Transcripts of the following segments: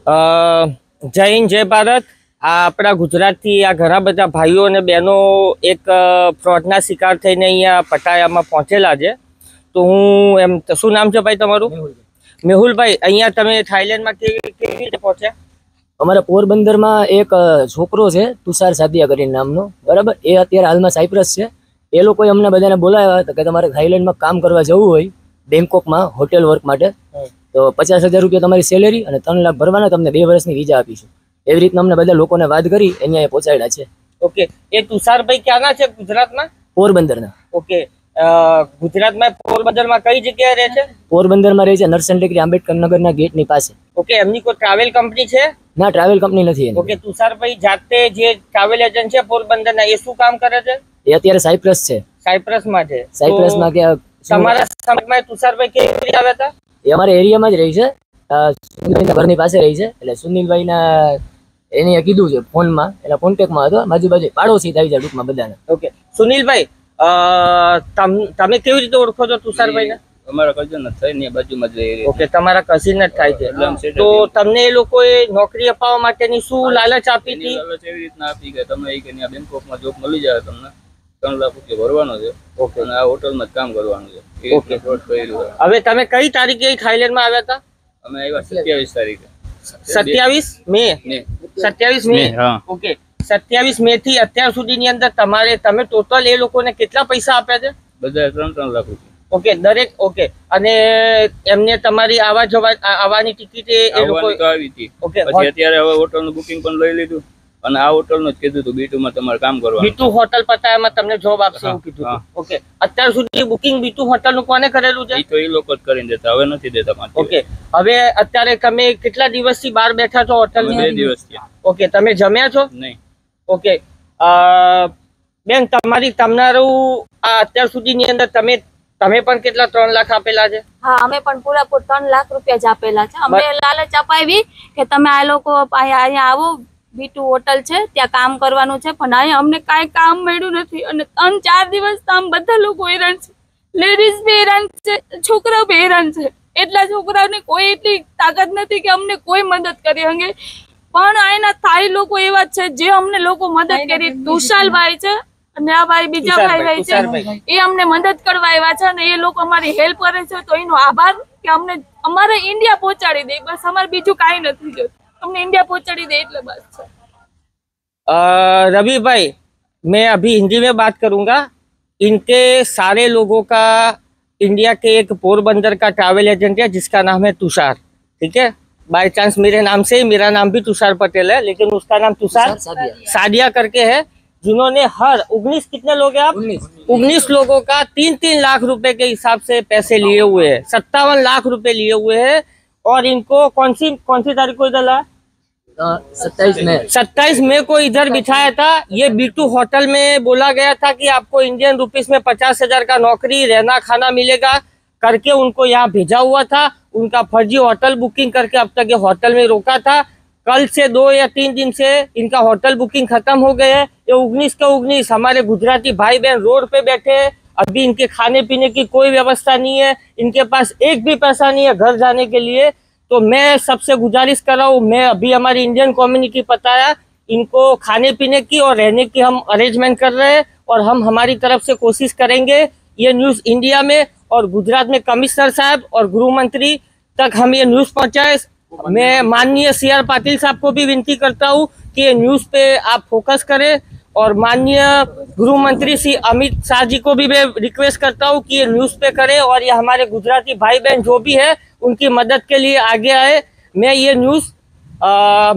જય હિન્દ જય ભારત। આ આપણા ગુજરાતથી આ ઘણા બધા ભાઈઓ અને બહેનો એક ફ્રોડના શિકાર થઈને અહીંયા પટાયામાં પહોંચેલા છે। તો હું એમ શું નામ છે ભાઈ તમારું? મેહુલભાઈ, અહીંયા તમે થાઈલેન્ડમાં કેવી રીતે પહોંચ્યા? અમારા પોરબંદરમાં એક છોકરો છે તુષાર સાદિયા કરીને નામનો, બરાબર? એ અત્યારે હાલમાં સાયપ્રસ છે। એ લોકોએ અમને બધાને બોલાવ્યા હતા કે તમારે થાઈલેન્ડમાં કામ કરવા જવું હોય બેંકોકમાં હોટેલ વર્ક માટે તો 50,000 રૂપિયા તમારી સેલેરી અને 3 લાખ ભરવાના, તમને 2 વર્ષની વિઝા આપીશું। એવી રીતના અમને બધા લોકોને વાત કરી અહીંયા પહોંચાડ્યા છે। ઓકે, એ તુષારભાઈ ક્યાંના છે? ગુજરાતમાં? પોરબંદરના। ઓકે, ગુજરાતમાં પોરબંદરમાં કઈ જગ્યાએ રહે છે? પોરબંદરમાં રહે છે નરસન ટેકરી આંબેડકર નગરના ગેટની પાસે। ઓકે, એમની કોઈ ટ્રાવેલ કંપની છે? ના, ટ્રાવેલ કંપની નથી એની। ઓકે, તુષારભાઈ જાતે જે ટ્રાવેલ એજન્ટ છે પોરબંદરના, એ શું કામ કરે છે? એ અત્યારે સાયપ્રસ છે। સાયપ્રસમાં છે? સાયપ્રસમાં કે તમારા સમયમાં તુષારભાઈ કેવી રીતે આવ્યા હતા? એ અમારા એરિયામાં જ રહી છે, સુનિલભાઈના ઘરની પાસે રહી છે। એટલે સુનિલભાઈના એને કીધું છે ફોનમાં, એના કોન્ટેક્ટમાં હતો, બાજુ પાડોશી થઈ જાય ટૂંકમાં બધાને। ઓકે, સુનિલભાઈ તમે કેવી રીતે ઓળખો છો તુષારભાઈને? અમારા કઝિન જ થાય ને, બાજુમાં જ રહે। ઓકે, તમારા કઝિન જ થાય છે। તો તમને એ લોકોએ નોકરી અપાવવા માટેની શું લાલચ આપી હતી? લાલચ એવી રીતના આપી કે તમે કે બેંકોકમાં જોબ મળી જાય, તમને 3 લાખ રૂપિયા ભરવાનો છે। ઓકે, અને આ હોટલમાં જ કામ કરવાનું છે। ઓકે, હવે તમે કઈ તારીખે થાઈલેન્ડમાં આવ્યા હતા? અમે આવ્યા 27 તારીખે। 27 મે? 27 મે। ઓકે, 27 મે થી અત્યાર સુધીની અંદર તમે ટોટલ એ લોકોને કેટલા પૈસા આપ્યા છે? બધા 3-3 લાખ રૂપિયા। ઓકે, દરેક? ઓકે, અને એમને તમારી આવવાની ટિકિટ એ લોકો આવી હતી? ઓકે, પછી અત્યારે હવે હોટલનું બુકિંગ પણ લઈ લીધું અને આ હોટલનું જ કીધું હતું B2 માં તમારે કામ કરવાનું। B2 હોટલ પટાયામાં તમને જોબ આપશે એવું કીધું? ઓકે, અત્યાર સુધી બુકિંગ B2 હોટલનું કોને કરેલું છે? તો એ લોકો જ કરીને દેતા, હવે નથી દેતા। ઓકે, હવે અત્યારે તમે કેટલા દિવસથી બહાર બેઠા છો હોટલની? 2 દિવસ થયા। ઓકે, તમે જમ્યા છો? નહીં। ઓકે, બેન તમારું આ અત્યાર સુધીની અંદર તમે પણ કેટલા 3 લાખ આપેલા છે? હા, અમે પણ પૂરેપૂર 3 લાખ રૂપિયા જ આપેલા છે। અમે લાલચ અપાવી કે તમે આ લોકો અહીંયા આવો, B2 હોટલ છે ત્યાં કામ કરવાનું છે, પણ અહીંયા અમને કાંઈ કામ મળ્યું નથી અને 3-4 દિવસ આમ બધા લોકો હેરાન છે, લેડીઝ બી હેરાન છે, છોકરાઓ બી હેરાન છે। એટલા છોકરાઓને કોઈ એટલી તાકાત નથી કે અમને કોઈ મદદ કરી શકે, પણ અહીંના થાઈ લોકો એવા છે જે અમને લોકો મદદ કરી। તુષારભાઈ છે અને આ ભાઈ બીજા ભાઈ છે, એ અમને મદદ કરવા આવ્યા છે અને એ લોકો અમારી હેલ્પ કરે છે, તો એનો આભાર કે અમને અમારે ઇન્ડિયા પહોંચાડી દે, બસ અમારે બીજું કાંઈ નથી જોતું, અમને इंडिया पहुंचाड़ी दे એટલે બસ છે। रवि भाई, मैं अभी हिंदी में बात करूंगा। इनके सारे लोगों का इंडिया के एक पोरबंदर का ट्रैवल एजेंट है जिसका नाम है तुषार, ठीक है? बाय चांस मेरे नाम से ही, मेरा नाम भी तुषार पटेल है लेकिन उसका नाम तुषार सादिया करके है, जिन्होंने हर 19 कितने लोग हैं आप? 19 लोगों का 3-3 लाख रुपए के हिसाब से पैसे लिए हुए हैं, 57 लाख रुपए लिए हुए हैं। और इनको कौन सी तारीख को इधर लाया? 27 मई को इधर बिठाया था। ये B2 होटल में बोला गया था कि आपको इंडियन रुपीस में 50,000 का नौकरी, रहना खाना मिलेगा करके उनको यहाँ भेजा हुआ था। उनका फर्जी होटल बुकिंग करके अब तक ये होटल में रोका था। कल से 2 या 3 दिन से इनका होटल बुकिंग खत्म हो गए है। ये 19 के 19 हमारे गुजराती भाई बहन रोड पे बैठे हैं। अभी इनके खाने पीने की कोई व्यवस्था नहीं है, इनके पास एक भी पैसा नहीं है घर जाने के लिए। तो मैं सबसे गुजारिश कर रहा हूँ, मैं अभी हमारी इंडियन कम्युनिटी पता है, इनको खाने पीने की और रहने की हम अरेंजमेंट कर रहे हैं और हम हमारी तरफ से कोशिश करेंगे ये न्यूज़ इंडिया में और गुजरात में कमिश्नर साहब और गृह मंत्री तक हम ये न्यूज़ पहुँचाए। मैं माननीय CR पाटिल साहब को भी विनती करता हूँ कि ये न्यूज़ पे आप फोकस करें और माननीय गृह मंत्री श्री अमित शाह जी को भी मैं रिक्वेस्ट करता हूँ कि ये न्यूज़ पे करें और ये हमारे गुजराती भाई बहन जो भी है उनकी मदद के लिए आगे आए। मैं ये न्यूज़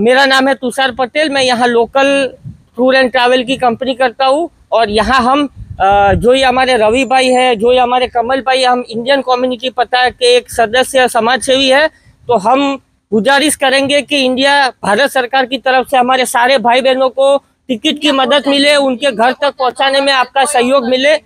मेरा नाम है तुषार पटेल, मैं यहाँ लोकल टूर एंड ट्रैवल की कंपनी करता हूँ और यहाँ हम जो ये हमारे रवि भाई है, जो ये हमारे कमल भाई, हम इंडियन कम्युनिटी पता है के एक सदस्य समाज सेवी है। तो हम गुजारिश करेंगे कि इंडिया भारत सरकार की तरफ से हमारे सारे भाई बहनों को टिकट की मदद मिले, उनके घर तक पहुंचाने में आपका सहयोग मिले।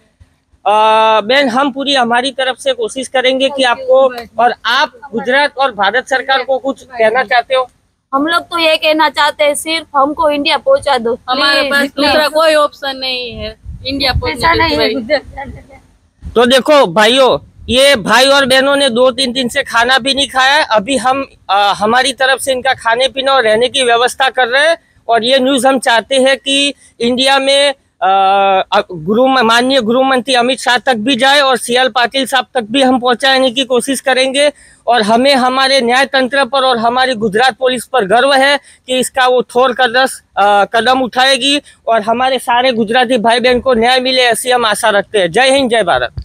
बहन, हम पूरी हमारी तरफ से कोशिश करेंगे कि आपको, और आप गुजरात और भारत सरकार को कुछ कहना चाहते हो? हम लोग तो ये कहना चाहते हैं सिर्फ हमको इंडिया पहुंचा दो, हमारे पास दूसरा कोई ऑप्शन नहीं है, इंडिया पहुंचा नहीं है। तो देखो भाइयों, ये भाई और बहनों ने 2-3 दिन से खाना भी नहीं खाया है। अभी हम हमारी तरफ से इनका खाने पीने और रहने की व्यवस्था कर रहे हैं। और ये न्यूज़ हम चाहते हैं कि इंडिया में माननीय गृह मंत्री अमित शाह तक भी जाए और सीएल पाटिल साहब तक भी हम पहुंचाने की कोशिश करेंगे। और हमें हमारे न्याय तंत्र पर और हमारी गुजरात पुलिस पर गर्व है कि इसका वो ठोस कदम उठाएगी और हमारे सारे गुजराती भाई बहन को न्याय मिले, ऐसी हम आशा रखते हैं। जय हिंद, जय भारत।